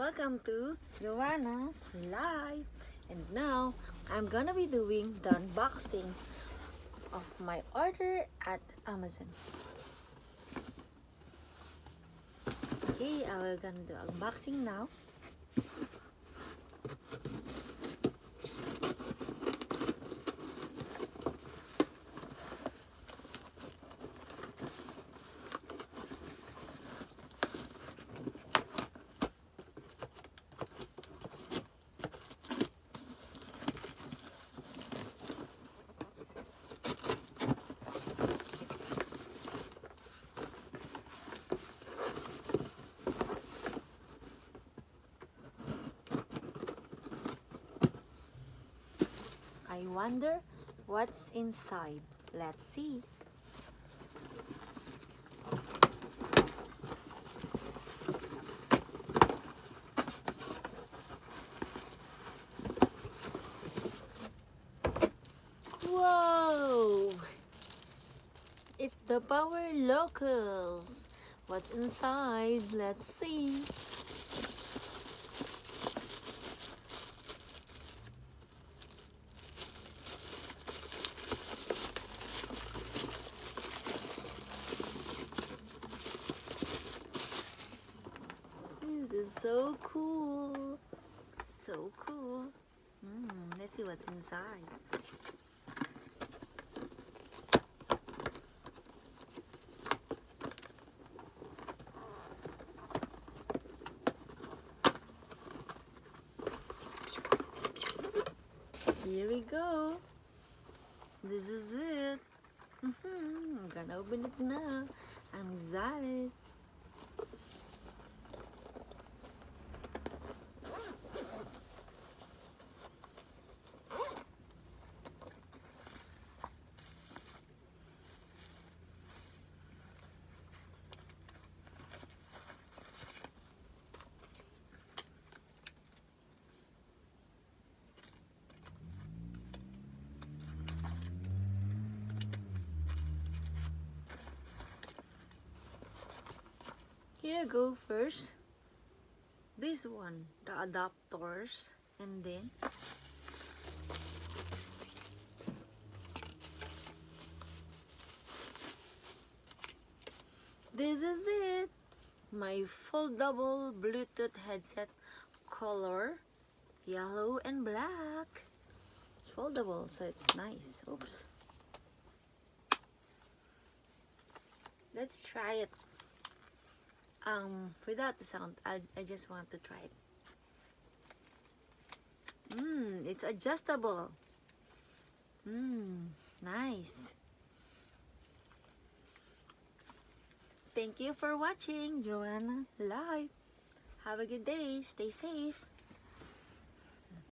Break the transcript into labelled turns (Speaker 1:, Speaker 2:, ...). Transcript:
Speaker 1: Welcome to Joanna Live. And now I'm gonna be doing the unboxing of my order at Amazon. Okay, I will gonna do unboxing now. I wonder what's inside. Let's see. Whoa! It's the Power Locals. What's inside? Let's see. This is so cool. So cool. Let's see what's inside. Here we go. This is it. I'm gonna open it now. I'm excited. Here I go first. This one, the adapters, and then this is it. My foldable Bluetooth headset, color yellow and black. It's foldable, so it's nice. Oops. Let's try it. Without the sound, I just want to try it. It's adjustable. Nice. Thank you for watching Joanna Live. Have a good day. Stay safe.